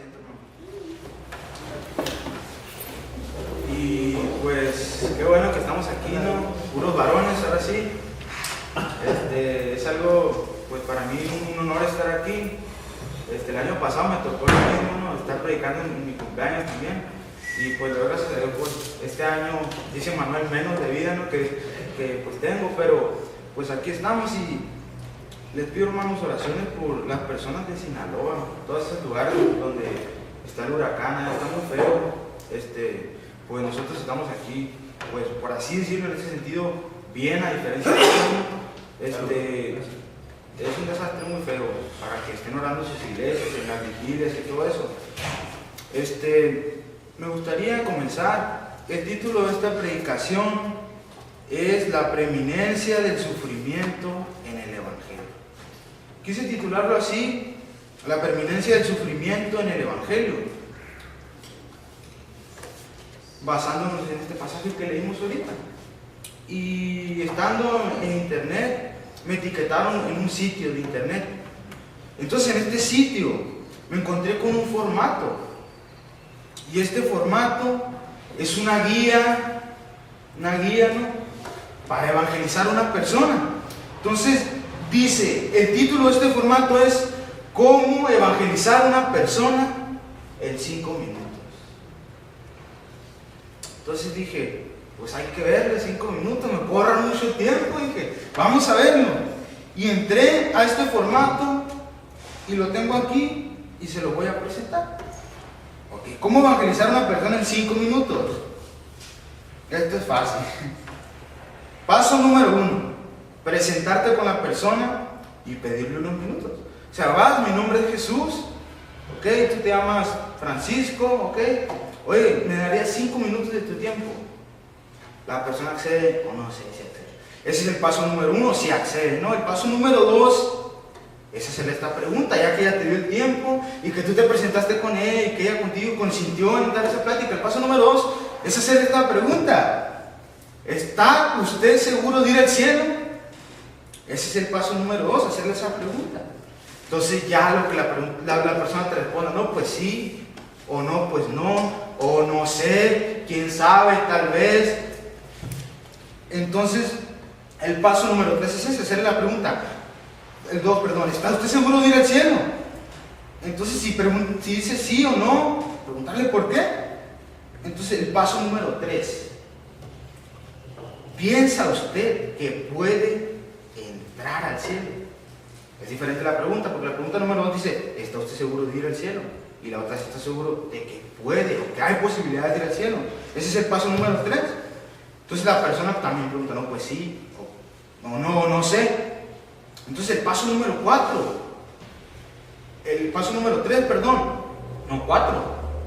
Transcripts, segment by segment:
asiento, ¿no? Y pues qué bueno que estamos aquí, ¿no? Puros varones, ahora sí. Es algo, pues para mí un honor estar aquí. El año pasado me tocó lo mismo, ¿no? Estar predicando en mi cumpleaños también. Y pues gracias a Dios, pues este año, dice Manuel, menos de vida, ¿no? que pues tengo, pero pues aquí estamos y les pido, hermanos, oraciones por las personas de Sinaloa, todos esos lugares donde está el huracán, está muy feo. Pues nosotros estamos aquí, pues por así decirlo, en ese sentido, bien, a diferencia de ellos. Es un desastre muy feo para que estén orando en sus iglesias, en las vigilias y todo eso. Me gustaría comenzar. El título de esta predicación es La preeminencia del sufrimiento en el Evangelio. Quise titularlo así, La preeminencia del sufrimiento en el Evangelio, basándonos en este pasaje que leímos ahorita. Y estando en internet, me etiquetaron en un sitio de internet. Entonces en este sitio me encontré con un formato. Y este formato es una guía, ¿no? Para evangelizar a una persona. Entonces dice, el título de este formato es ¿Cómo evangelizar a una persona en 5 minutos? Entonces dije, pues hay que verle 5 minutos, me puedo ahorrar mucho tiempo. Dije, vamos a verlo. Y entré a este formato y lo tengo aquí y se lo voy a presentar. Okay. ¿Cómo evangelizar a una persona en 5 minutos? Esto es fácil. Paso número 1, presentarte con la persona y pedirle unos minutos. O sea, vas, mi nombre es Jesús, ok, tú te llamas Francisco, ok, oye, me darías 5 minutos de tu tiempo. La persona accede o no sé si accede. Ese es el paso número 1, si accede, ¿no? El paso número 2 es hacerle esta pregunta, ya que ella te dio el tiempo y que tú te presentaste con ella y que ella contigo consintió en dar esa plática. El paso número 2 es hacerle esta pregunta. ¿Está usted seguro de ir al cielo? Ese es el paso número 2, hacerle esa pregunta. Entonces ya lo que la persona te responda, no, pues sí, o no, pues no, o no sé, quién sabe, tal vez. Entonces, el paso número 3 es ese, hacerle la pregunta. El 2, perdón, ¿está usted seguro de ir al cielo? Entonces, si dice sí o no, preguntarle por qué. Entonces, el paso número 3. ¿Piensa usted que puede entrar al cielo? Es diferente la pregunta, porque la pregunta número 2 dice, ¿está usted seguro de ir al cielo? Y la otra es, ¿está seguro de que puede o que hay posibilidades de ir al cielo? Ese es el paso número 3. Entonces la persona también pregunta, no, pues sí, o no sé. Entonces el paso número 3, no 4,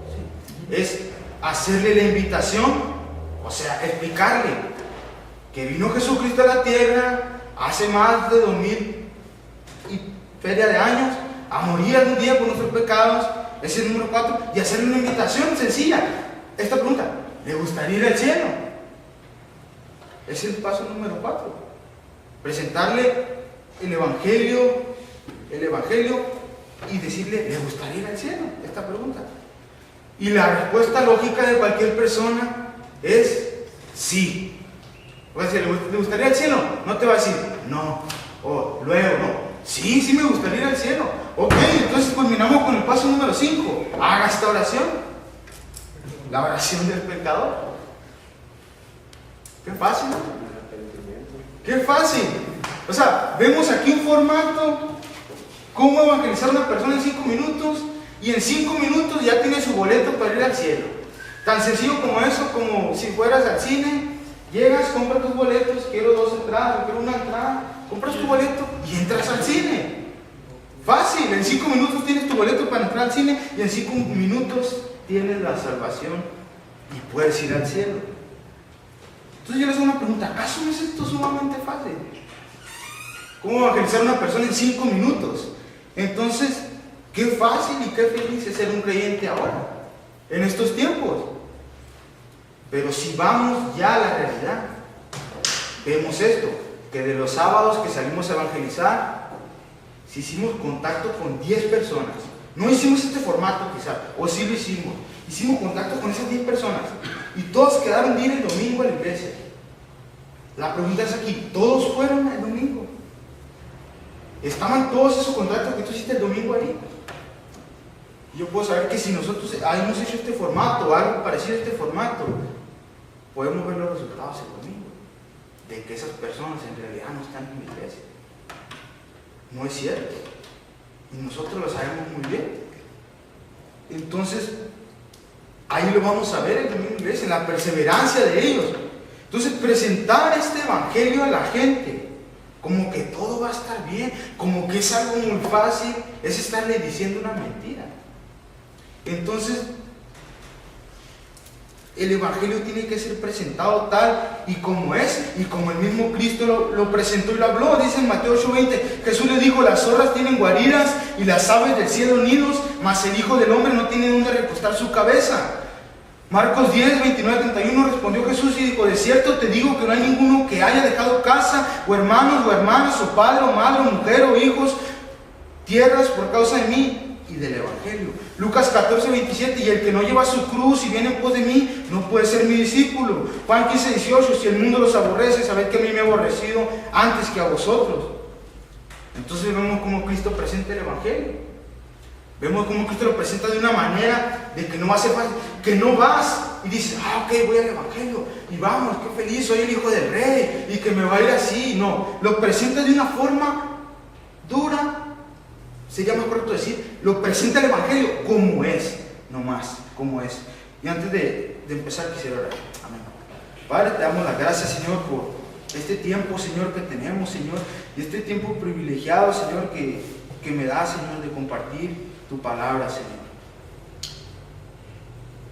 ¿sí? Es hacerle la invitación, o sea, explicarle que vino Jesucristo a la tierra hace más de 2000 y feria de años a morir algún día por nuestros pecados. Ese es el número 4, y hacerle una invitación sencilla. Esta pregunta, ¿le gustaría ir al cielo? Ese es el paso número 4. Presentarle el evangelio y decirle, ¿le gustaría ir al cielo? Esta pregunta. Y la respuesta lógica de cualquier persona es sí. O sea, ¿le gustaría ir al cielo? No te va a decir no, o luego no. Sí me gustaría ir al cielo. Ok, entonces culminamos con el paso número 5. Haga esta oración. La oración del pecador. Qué fácil. Qué fácil. O sea, vemos aquí un formato, cómo evangelizar a una persona en 5 minutos, y en 5 minutos ya tiene su boleto para ir al cielo. Tan sencillo como eso, como si fueras al cine, llegas, compras tus boletos, quiero 2 entradas, quiero 1 entrada, compras tu boleto y entras al cine. Fácil, en 5 minutos tienes tu boleto para entrar al cine y en 5 minutos tienes la salvación y puedes ir al cielo. Entonces yo les hago una pregunta, ¿acaso no es esto sumamente fácil? ¿Cómo evangelizar a una persona en 5 minutos? Entonces, qué fácil y qué feliz es ser un creyente ahora, en estos tiempos. Pero si vamos ya a la realidad, vemos esto, que de los sábados que salimos a evangelizar, si hicimos contacto con 10 personas, No hicimos este formato quizá, o sí lo hicimos. Hicimos contacto con esas 10 personas y todos quedaron de ir el domingo a la iglesia. La pregunta es aquí, ¿todos fueron el domingo? ¿Estaban todos esos contactos que tú hiciste el domingo ahí? Yo puedo saber que si nosotros hemos hecho este formato o algo parecido a este formato, podemos ver los resultados el domingo, de que esas personas en realidad no están en la iglesia. No es cierto. Y nosotros lo sabemos muy bien. Entonces, ahí lo vamos a ver el domingo en la iglesia, en la perseverancia de ellos. Entonces, presentar este evangelio a la gente, como que todo va a estar bien, como que es algo muy fácil, es estarle diciendo una mentira. Entonces, el evangelio tiene que ser presentado tal y como es, y como el mismo Cristo lo presentó y lo habló. Dice en Mateo 8:20, Jesús le dijo: las zorras tienen guaridas y las aves del cielo nidos, mas el Hijo del Hombre no tiene donde recostar su cabeza. Marcos 10:29-31, respondió Jesús y dijo: de cierto te digo que no hay ninguno que haya dejado casa, o hermanos, o hermanas, o padre, o madre, o mujer, o hijos, tierras por causa de mí y del evangelio. Lucas 14:27, y el que no lleva su cruz y viene en pos de mí no puede ser mi discípulo. Juan 15:18, si el mundo los aborrece, sabed que a mí me ha aborrecido antes que a vosotros. Entonces vemos cómo Cristo presenta el evangelio. Vemos cómo Cristo lo presenta de una manera de que no va a ser fácil, que no vas y dices: ok, voy al evangelio y vamos, qué feliz, soy el hijo del rey y que me va a ir así. No, lo presenta de una forma dura. Sería más correcto decir, lo presenta el evangelio como es, no más, como es. Y antes de empezar quisiera orar. Amén. Padre, te damos las gracias, Señor, por este tiempo, Señor, que tenemos, Señor, y este tiempo privilegiado, Señor, que me da, Señor, de compartir tu palabra, Señor.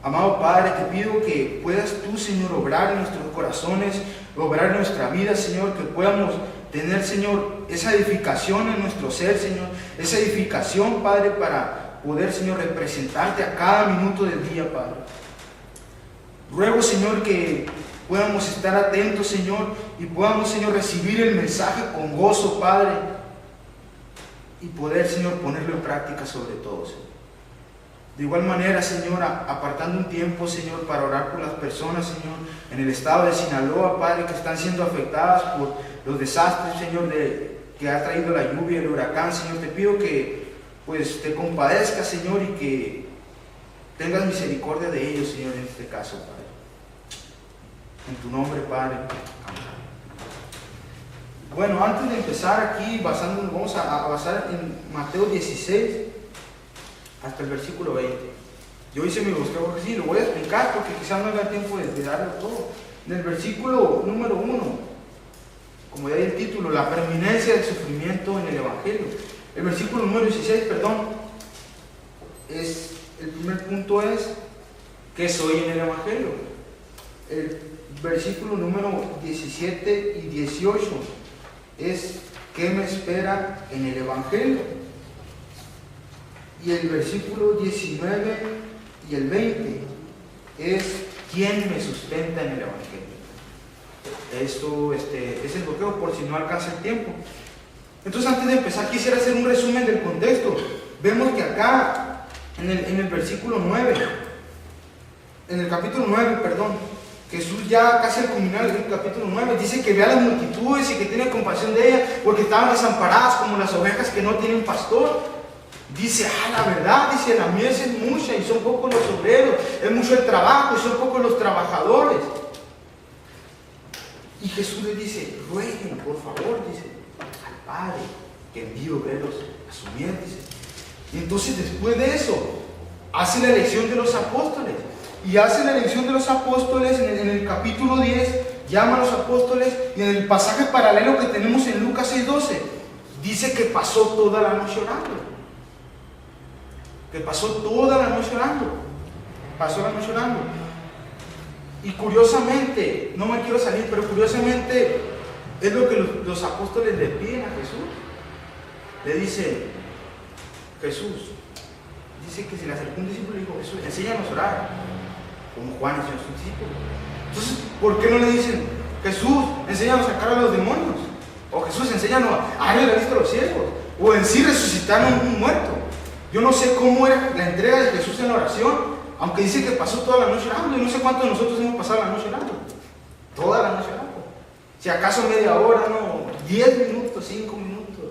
Amado Padre, te pido que puedas tú, Señor, obrar en nuestros corazones, obrar en nuestra vida, Señor, que podamos tener, Señor, esa edificación en nuestro ser, Señor, esa edificación, Padre, para poder, Señor, representarte a cada minuto del día, Padre. Ruego, Señor, que podamos estar atentos, Señor, y podamos, Señor, recibir el mensaje con gozo, Padre, y poder, Señor, ponerlo en práctica sobre todo, Señor. De igual manera, Señor, apartando un tiempo, Señor, para orar por las personas, Señor, en el estado de Sinaloa, Padre, que están siendo afectadas por los desastres, Señor, que ha traído la lluvia, el huracán, Señor. Te pido que, pues, te compadezcas, Señor, y que tengas misericordia de ellos, Señor, en este caso, Padre. En tu nombre, Padre. Amén. Bueno, antes de empezar aquí, vamos a basar en Mateo 16 hasta el versículo 20. Yo hice mi búsqueda porque sí, lo voy a explicar porque quizás no haya tiempo de darlo todo. En el versículo número 1, como ya hay el título, la preeminencia del sufrimiento en el Evangelio. El versículo número 16, el primer punto es: ¿qué soy en el Evangelio? El versículo número 17 y 18 es: ¿qué me espera en el Evangelio? Y el versículo 19 y el 20 es: ¿quién me sustenta en el Evangelio? Esto es el bloqueo por si no alcanza el tiempo. Entonces, antes de empezar, quisiera hacer un resumen del contexto. Vemos que acá, en el versículo 9, en el capítulo 9, Jesús ya casi al culminar el capítulo 9 dice que ve a las multitudes y que tiene compasión de ellas porque estaban desamparadas como las ovejas que no tienen pastor. Dice: la verdad, dice, la mies es mucha y son pocos los obreros, es mucho el trabajo y son pocos los trabajadores. Y Jesús le dice: rueguen, por favor, dice, al Padre que envíe obreros a su mies, dice. Y entonces, después de eso, hace la elección de los apóstoles. Y hace la elección de los apóstoles en el capítulo 10, llama a los apóstoles, y en el pasaje paralelo que tenemos en Lucas 6:12, dice que pasó toda la noche orando. Que pasó toda la noche orando. Pasó la noche orando. Y curiosamente, no me quiero salir, pero curiosamente es lo que los apóstoles le piden a Jesús. Le dice: Jesús, dice que se le acercó un discípulo y dijo: Jesús, enséñanos a orar, como Juan enseñó a sus discípulos. Entonces, ¿por qué no le dicen: Jesús, enséñanos a sacar a los demonios? O Jesús, enséñanos a darle la vista a los ciegos, o en sí resucitar a un muerto. Yo no sé cómo era la entrega de Jesús en la oración, aunque dice que pasó toda la noche orando, y no sé cuántos de nosotros hemos pasado la noche orando. Toda la noche orando. Si acaso media hora, no, 10 minutos, 5 minutos.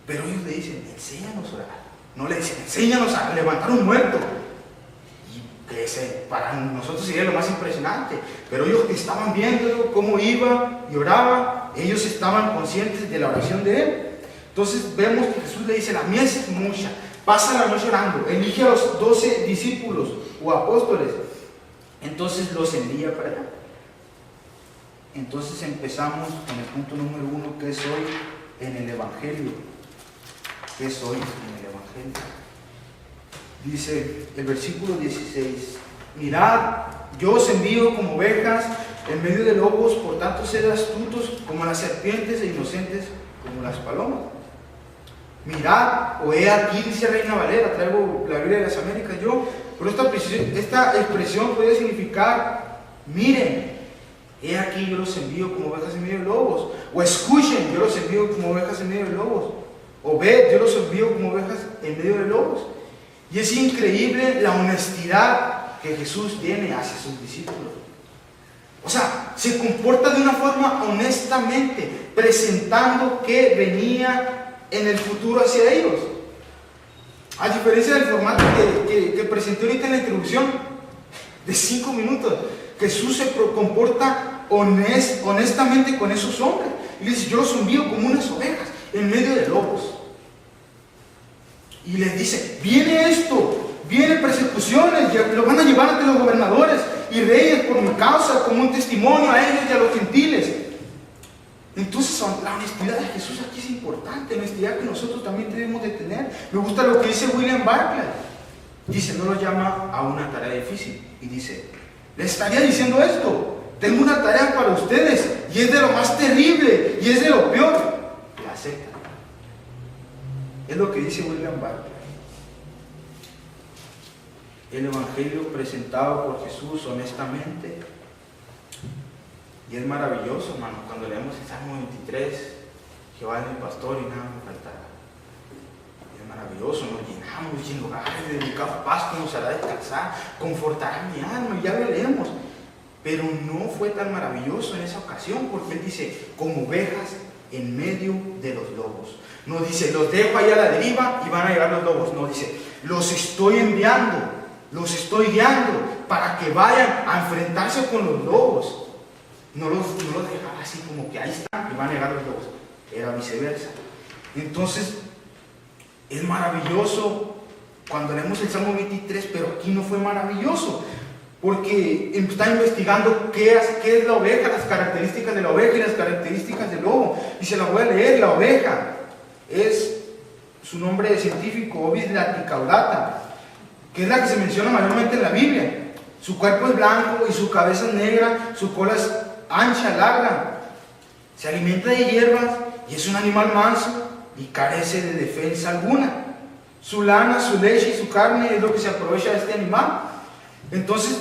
Pero ellos le dicen, enséñanos a orar. No le dicen, enséñanos a levantar un muerto. Y que para nosotros sería lo más impresionante. Pero ellos estaban viendo cómo iba y oraba, ellos estaban conscientes de la oración de él. Entonces vemos que Jesús le dice, la mies es mucha, pasa la noche orando, elige a los 12 discípulos o apóstoles. Entonces los envía para allá. Entonces empezamos con el punto número 1, que es hoy en el Evangelio. ¿Qué es hoy en el Evangelio? Dice el versículo 16, mirad, yo os envío como ovejas en medio de lobos, por tanto sed astutos como las serpientes e inocentes como las palomas. Mirad, o he aquí, dice Reina Valera, traigo la Biblia de las Américas yo, pero esta expresión puede significar, miren, he aquí yo los envío como ovejas en medio de lobos, o escuchen, yo los envío como ovejas en medio de lobos, o ved, yo los envío como ovejas en medio de lobos. Y es increíble la honestidad que Jesús tiene hacia sus discípulos. O sea, se comporta de una forma honestamente, presentando que venía en el futuro hacia ellos. A diferencia del formato que presenté ahorita en la introducción, de 5 minutos, Jesús se comporta honestamente con esos hombres. Y les dice, yo los envío como unas ovejas en medio de lobos. Y les dice, viene esto, vienen persecuciones, lo van a llevar ante los gobernadores y reyes por mi causa, como un testimonio a ellos y a los gentiles. Entonces la honestidad de Jesús aquí es importante, la honestidad que nosotros también debemos de tener. Me gusta lo que dice William Barclay. Dice, no lo llama a una tarea difícil. Y dice, les estaría diciendo esto, tengo una tarea para ustedes y es de lo más terrible y es de lo peor. La aceptan. Es lo que dice William Barclay. El Evangelio presentado por Jesús honestamente. Y es maravilloso, hermano, cuando leemos el Salmo 23, Jehová es mi pastor y nada me faltará. Es maravilloso, nos llenamos y en lugares de dedicado pasto nos hará descansar, confortará mi alma, y ya lo leemos. Pero no fue tan maravilloso en esa ocasión, porque él dice, como ovejas en medio de los lobos. No dice, los dejo allá a la deriva y van a llegar los lobos. No, dice, los estoy enviando, los estoy guiando para que vayan a enfrentarse con los lobos. No los dejaba así como que ahí están y van a llegar los lobos. Era viceversa. Entonces, es maravilloso cuando leemos el Salmo 23, pero aquí no fue maravilloso, porque está investigando qué es la oveja, las características de la oveja y las características del lobo. Y se la voy a leer. La oveja es su nombre científico, Ovis laticaudata, que es la que se menciona mayormente en la Biblia. Su cuerpo es blanco y su cabeza es negra, su cola es ancha, larga, se alimenta de hierbas y es un animal manso y carece de defensa alguna. Su lana, su leche y su carne es lo que se aprovecha de este animal. Entonces,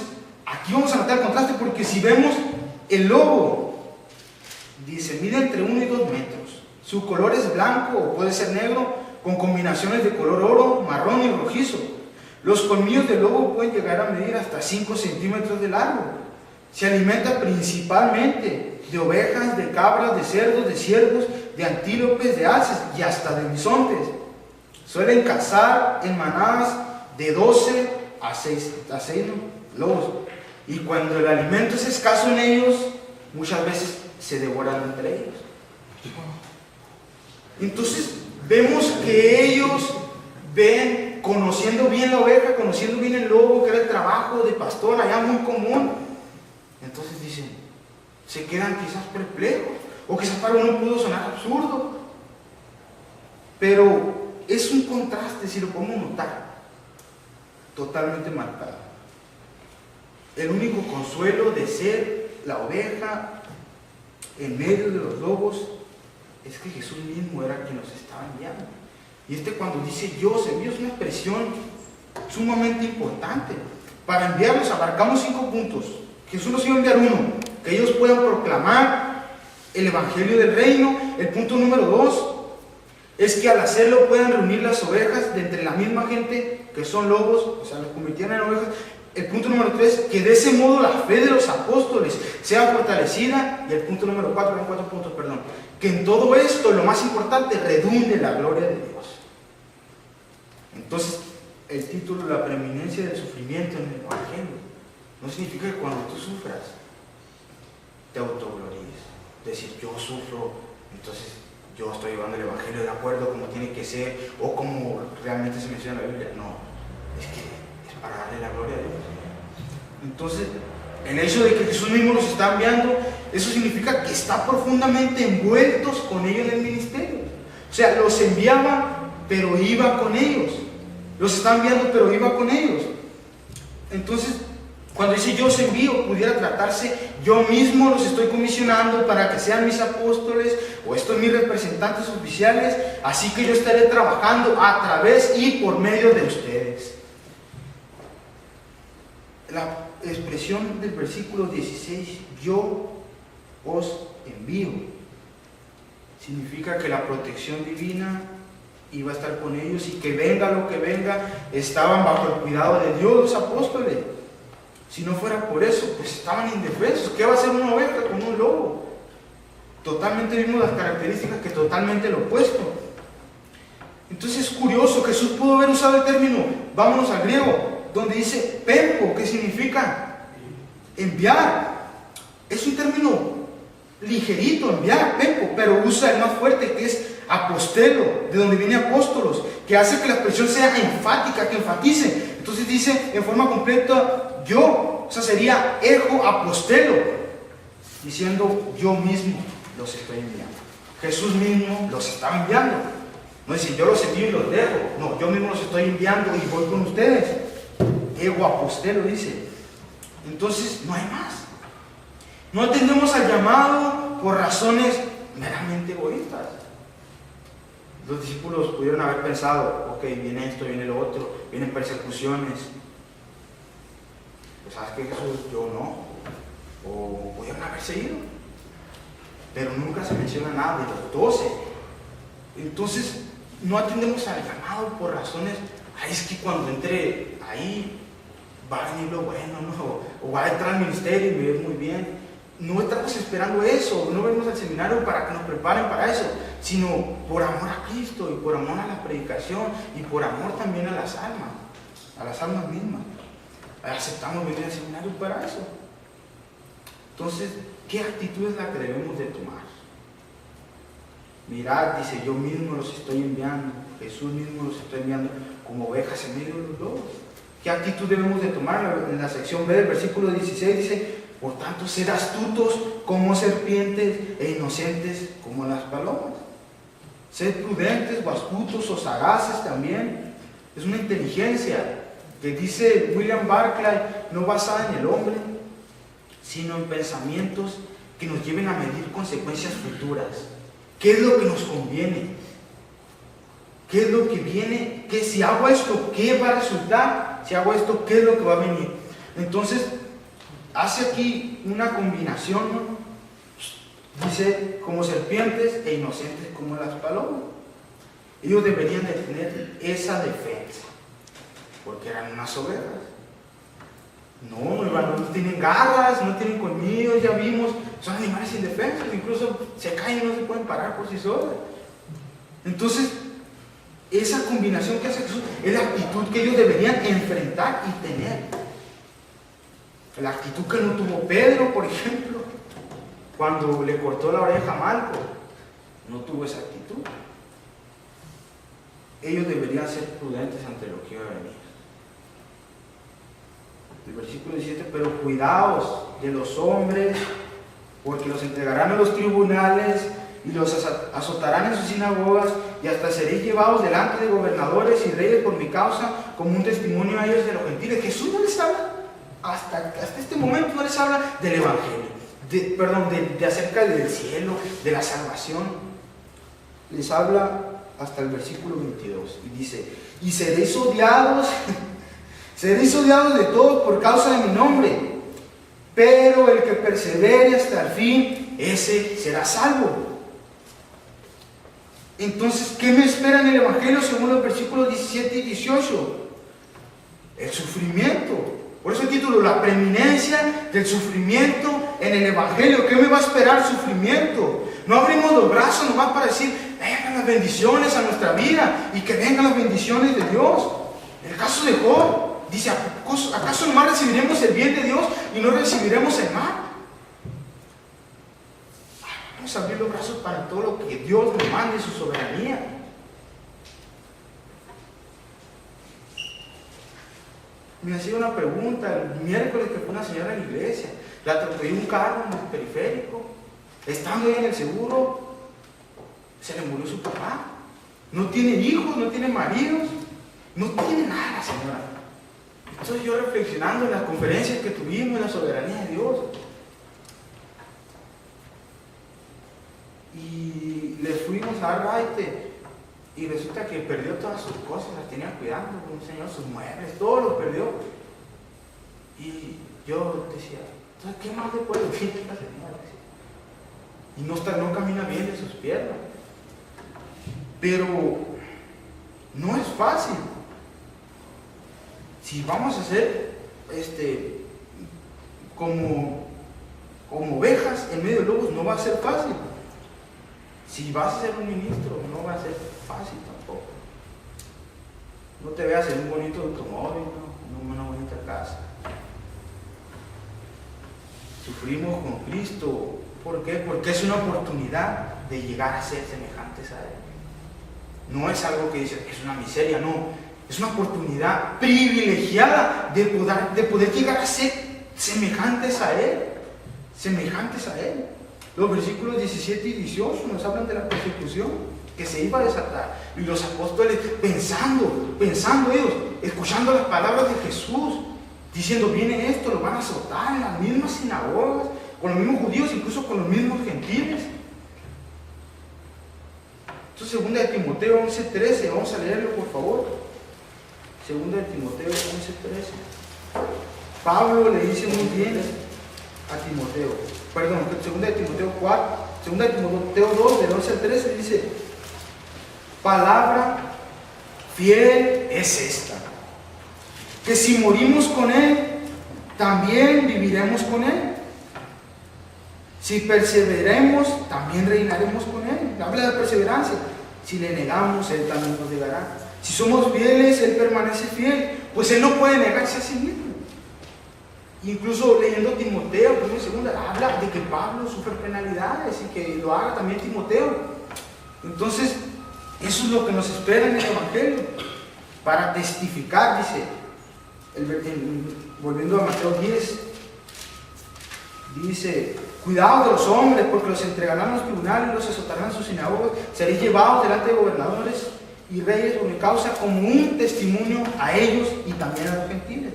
aquí vamos a notar el contraste, porque si vemos el lobo, dice, mide entre 1 y 2 metros. Su color es blanco o puede ser negro, con combinaciones de color oro, marrón y rojizo. Los colmillos del lobo pueden llegar a medir hasta 5 centímetros de largo. Se alimenta principalmente de ovejas, de cabras, de cerdos, de ciervos, de antílopes, de alces y hasta de bisontes. Suelen cazar en manadas de 12 a 6 lobos. Y cuando el alimento es escaso en ellos, muchas veces se devoran entre ellos. Entonces vemos que ellos ven, conociendo bien la oveja, conociendo bien el lobo, que era el trabajo de pastor allá muy común. Entonces dicen, se quedan quizás perplejos, o quizás para uno pudo sonar absurdo, pero es un contraste, si lo podemos notar, totalmente marcado. El único consuelo de ser la oveja en medio de los lobos es que Jesús mismo era quien los estaba enviando. Y cuando dice yo os envío es una expresión sumamente importante. Para enviarlos abarcamos 5 puntos. Jesús nos iba a enviar 1, que ellos puedan proclamar el Evangelio del Reino. El punto número 2, es que al hacerlo puedan reunir las ovejas de entre la misma gente que son lobos, o sea, los convirtieron en ovejas. El punto número 3, que de ese modo la fe de los apóstoles sea fortalecida. Y el punto número 4, eran 4 puntos, perdón, que en todo esto, lo más importante, redunde la gloria de Dios. Entonces, el título, la preeminencia del sufrimiento en el Evangelio, no significa que cuando tú sufras, te autogloríes. Decir, yo sufro, entonces yo estoy llevando el Evangelio de acuerdo como tiene que ser, o como realmente se menciona en la Biblia. No, es que es para darle la gloria a Dios. Entonces, el hecho de que Jesús mismo los está enviando, eso significa que está profundamente envueltos con ellos en el ministerio. O sea, los enviaba, pero iba con ellos. Los está enviando, pero iba con ellos. Entonces, cuando dice yo os envío, pudiera tratarse, yo mismo los estoy comisionando para que sean mis apóstoles, o estos mis representantes oficiales, así que yo estaré trabajando a través y por medio de ustedes. La expresión del versículo 16, yo os envío, significa que la protección divina iba a estar con ellos, y que venga lo que venga, estaban bajo el cuidado de Dios los apóstoles. Si no fuera por eso, pues estaban indefensos. ¿Qué va a hacer una oveja con un lobo? Totalmente vimos las características, que totalmente lo opuesto. Entonces es curioso, Jesús pudo haber usado el término, vámonos al griego, donde dice pempo, que significa enviar. Es un término ligerito, enviar, pempo, pero usa el más fuerte, que es apostelo, de donde viene apóstolos, que hace que la expresión sea enfática, que enfatice. Entonces dice en forma completa yo, o sea, sería ejo apostelo, diciendo yo mismo los estoy enviando. Jesús mismo los estaba enviando. No dice yo los envío y los dejo, no, yo mismo los estoy enviando y voy con ustedes. Ego apostelo dice. Entonces no hay más. No atendemos al llamado por razones meramente egoístas. Los discípulos pudieron haber pensado, ok, viene esto, viene lo otro, vienen persecuciones. Pues sabes que Jesús, yo no. O pudieron haber seguido. Pero nunca se menciona nada de los 12. Entonces, no atendemos al llamado por razones, ay, es que cuando entre ahí va a venir lo bueno, ¿no? O va a entrar al ministerio y me ve muy bien. No estamos esperando eso, no venimos al seminario para que nos preparen para eso, sino por amor a Cristo y por amor a la predicación y por amor también a las almas mismas. Aceptamos venir al seminario para eso. Entonces, ¿qué actitud es la que debemos de tomar? Mirad, dice, yo mismo los estoy enviando, Jesús mismo los estoy enviando como ovejas en medio de los lobos. ¿Qué actitud debemos de tomar? En la sección B del versículo 16 dice, por tanto, sed astutos como serpientes e inocentes como las palomas. Sed prudentes o astutos o sagaces también. Es una inteligencia que dice William Barclay, no basada en el hombre, sino en pensamientos que nos lleven a medir consecuencias futuras. ¿Qué es lo que nos conviene? ¿Qué es lo que viene? ¿Qué, si hago esto, qué va a resultar? Si hago esto, ¿qué es lo que va a venir? Entonces, hace aquí una combinación, ¿no? Dice, como serpientes e inocentes como las palomas. Ellos deberían de tener esa defensa, porque eran unas ovejas. No tienen garras, no tienen colmillos, ya vimos, son animales indefensos, incluso se caen y no se pueden parar por sí solos. Entonces, esa combinación que hace Jesús es la actitud que ellos deberían enfrentar y tener. La actitud que no tuvo Pedro, por ejemplo, cuando le cortó la oreja a Malco, no tuvo esa actitud. Ellos deberían ser prudentes ante lo que iba a venir. El versículo 17, pero cuidaos de los hombres, porque los entregarán a los tribunales y los azotarán en sus sinagogas, y hasta seréis llevados delante de gobernadores y reyes por mi causa, como un testimonio a ellos de los gentiles. Jesús no les habla, hasta este momento no les habla del Evangelio, de acerca del cielo, de la salvación. Les habla hasta el versículo 22, y dice, y seréis odiados, seréis odiados de todos por causa de mi nombre, pero el que persevere hasta el fin, ese será salvo. Entonces, ¿qué me espera en el Evangelio según los versículos 17 y 18? El sufrimiento. Por eso el título, la preeminencia del sufrimiento en el Evangelio. ¿Qué me va a esperar? Sufrimiento. No abrimos los brazos nomás para decir, vengan las bendiciones a nuestra vida y que vengan las bendiciones de Dios. En el caso de Job, dice, ¿acaso nomás recibiremos el bien de Dios y no recibiremos el mal? Vamos a abrir los brazos para todo lo que Dios nos mande, su soberanía. Me hacía una pregunta el miércoles que fue una señora en la iglesia. La atropelló un carro en el periférico. Estando ahí en el seguro, se le murió su papá. No tiene hijos, no tiene maridos, no tiene nada la señora. Entonces yo reflexionando en las conferencias que tuvimos, en la soberanía de Dios. Y le fuimos a dar raite. Y resulta que perdió todas sus cosas, las tenía cuidando, un señor, sus muebles, todo lo perdió. Y yo decía, entonces, ¿qué más le puedo decir a esta señora? Y no camina bien de sus piernas. Pero no es fácil. Si vamos a ser como ovejas en medio de lobos, no va a ser fácil. Si vas a ser un ministro, no va a ser fácil tampoco. No te veas en un bonito automóvil, ¿no? En una bonita casa. Sufrimos con Cristo. ¿Por qué? Porque es una oportunidad de llegar a ser semejantes a Él. No es algo que dice que es una miseria, no. Es una oportunidad privilegiada de poder llegar a ser semejantes a Él. Semejantes a Él. Los versículos 17 y 18 nos hablan de la persecución que se iba a desatar. Y los apóstoles pensando ellos, escuchando las palabras de Jesús, diciendo, viene esto, lo van a azotar en las mismas sinagogas, con los mismos judíos, incluso con los mismos gentiles. Entonces, 2 de Timoteo 11:13, vamos a leerlo por favor. 2 de Timoteo 11:13. Pablo le dice muy bien a Timoteo, 2 de Timoteo 4, 2 de Timoteo 2, del 11 al 13, dice, palabra fiel es esta, que si morimos con Él, también viviremos con Él. Si perseveremos, también reinaremos con Él. Habla de perseverancia. Si le negamos, Él también nos negará. Si somos fieles, Él permanece fiel, pues Él no puede negarse a sí mismo. Incluso leyendo Timoteo, primero y segunda, habla de que Pablo sufre penalidades y que lo haga también Timoteo. Entonces, eso es lo que nos espera en el Evangelio. Para testificar, dice, volviendo a Mateo 10, dice, cuidado de los hombres, porque los entregarán a los tribunales, los azotarán en sus sinagogas, seréis llevados delante de gobernadores y reyes por mi causa como un testimonio a ellos y también a los gentiles.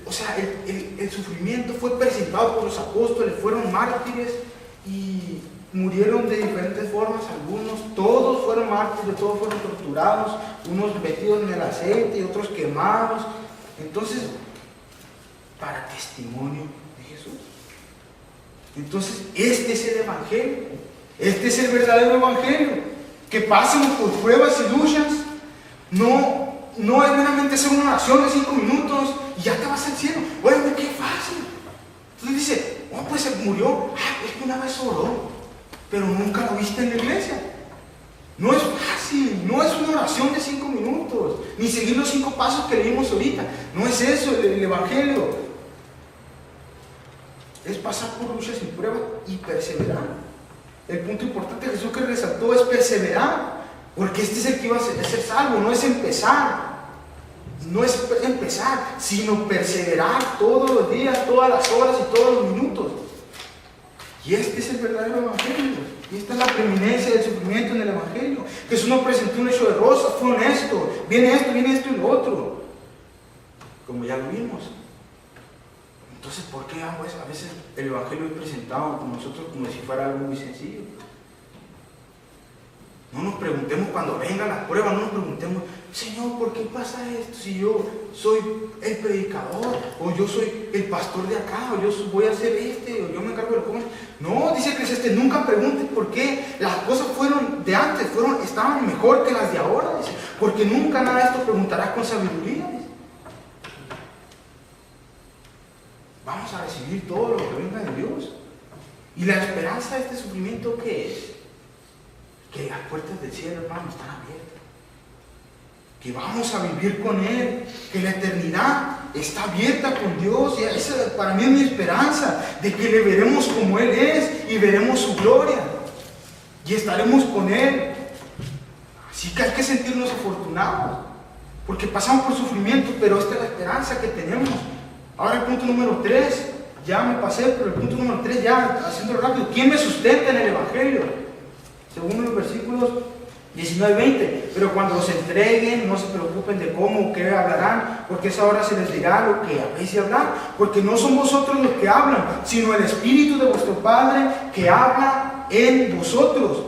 O sea, el sufrimiento fue presentado por los apóstoles, fueron mártires y murieron de diferentes formas, algunos, todos fueron mártires, todos fueron torturados, unos metidos en el aceite y otros quemados. Entonces, para testimonio de Jesús. Entonces, este es el Evangelio, este es el verdadero Evangelio, que pasemos por pruebas y luchas, no es meramente hacer una oración de 5 minutos y ya te vas al cielo. Bueno, qué fácil. Entonces dice, oh, pues se murió, es que una vez oró, pero nunca lo viste en la iglesia. No es fácil, no es una oración de 5 minutos, ni seguir los 5 pasos que leímos ahorita. No es eso el Evangelio. Es pasar por luchas y pruebas y perseverar. El punto importante de Jesús que resaltó es perseverar, porque este es el que iba a ser salvo, no es empezar. No es empezar, sino perseverar todos los días, todas las horas y todos los minutos. Y este es el verdadero Evangelio. Y esta es la preeminencia del sufrimiento en el Evangelio. Jesús no presentó un hecho de rosas, fue honesto. Viene esto y lo otro. Como ya lo vimos. Entonces, ¿por qué a veces el Evangelio es presentado con nosotros como si fuera algo muy sencillo? No nos preguntemos cuando vengan las pruebas, no nos preguntemos, Señor, ¿por qué pasa esto? Si yo soy el predicador, o yo soy el pastor de acá, o yo voy a hacer o yo me encargo de los jóvenes. No, dice Eclesiastés, nunca preguntes por qué las cosas fueron de antes, estaban mejor que las de ahora, dice, porque nunca nada de esto preguntarás con sabiduría. Dice. Vamos a recibir todo lo que venga de Dios. Y la esperanza de este sufrimiento, ¿qué es? Que las puertas del cielo, hermano, están abiertas. Que vamos a vivir con Él, que la eternidad está abierta con Dios, y esa para mí es mi esperanza, de que le veremos como Él es y veremos su gloria y estaremos con Él. Así que hay que sentirnos afortunados, porque pasamos por sufrimiento, pero esta es la esperanza que tenemos. Ahora el punto número 3, ya me pasé, pero el punto número 3, ya haciendo rápido, ¿quién me sustenta en el Evangelio? Según los versículos 19 y 20, pero cuando los entreguen, no se preocupen de cómo o qué hablarán, porque esa hora se les dirá lo que habéis de hablar, porque no son vosotros los que hablan, sino el Espíritu de vuestro Padre que habla en vosotros.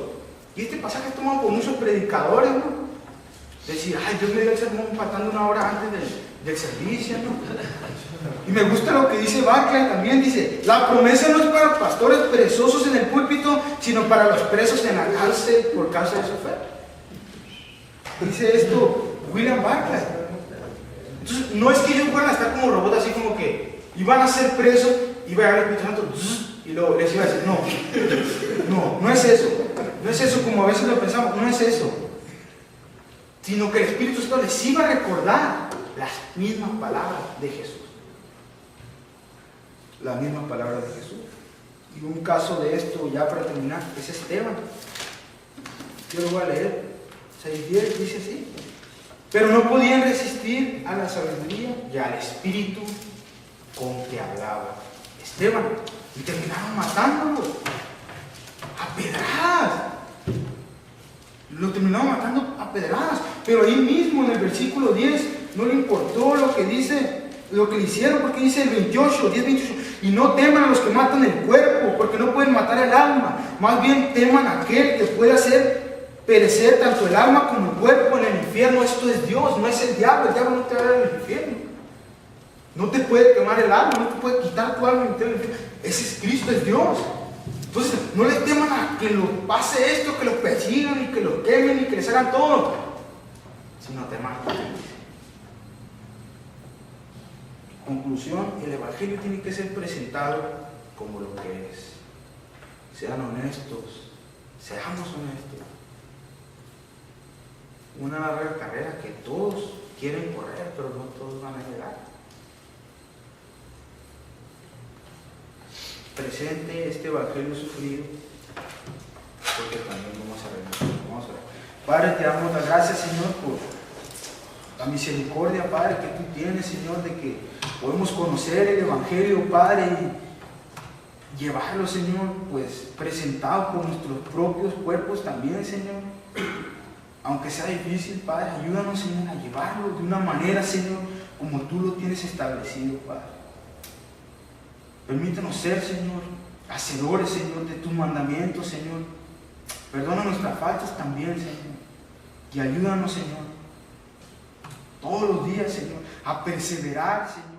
Y este pasaje es tomado por muchos predicadores, ¿no? Decir, ay, Dios me dio el sermón faltando una hora antes del servicio, ¿no? Y me gusta lo que dice Barclay también, dice, la promesa no es para pastores perezosos en el púlpito, sino para los presos en la cárcel por causa de su fe. Dice esto William Barclay. Entonces, no es que ellos fueran a estar como robots, así como que iban a ser presos, iba a llegar el Espíritu Santo, y luego les iba a decir, no es eso. No es eso como a veces lo pensamos, no es eso. Sino que el Espíritu Santo les iba a recordar las mismas palabras de Jesús. Las mismas palabras de Jesús. Y un caso de esto, ya para terminar, es Esteban. Yo lo voy a leer. 6:10 dice así: pero no podían resistir a la sabiduría y al espíritu con que hablaba Esteban, y terminaron matándolo a pedradas. Lo terminaron matando a pedradas, pero ahí mismo en el versículo 10 no le importó lo que dice, lo que le hicieron, porque dice el 28, 10:28, y no teman a los que matan el cuerpo, porque no pueden matar el alma, más bien teman a aquel que puede hacer perecer tanto el alma como el cuerpo en el infierno. Esto es Dios, no es el diablo no te va a dar el infierno. No te puede quemar el alma, no te puede quitar tu alma y meter en el infierno. Ese es Cristo, es Dios. Entonces, no le teman a que los pase esto, que los persigan y que los quemen y que les hagan todo, sino teman a Dios. Conclusión, el Evangelio tiene que ser presentado como lo que es. Sean honestos, seamos honestos. Una larga carrera que todos quieren correr, pero no todos van a llegar. Presente este Evangelio sufrido, porque también vamos a ver. Vamos a ver. Padre, te damos las gracias, Señor, por la misericordia, Padre, que tú tienes, Señor, de que podemos conocer el Evangelio, Padre, y llevarlo, Señor, pues presentado por nuestros propios cuerpos también, Señor. Aunque sea difícil, Padre, ayúdanos, Señor, a llevarlo de una manera, Señor, como tú lo tienes establecido, Padre. Permítanos ser, Señor, hacedores, Señor, de tus mandamientos, Señor. Perdona nuestras faltas también, Señor. Y ayúdanos, Señor, todos los días, Señor, a perseverar, Señor.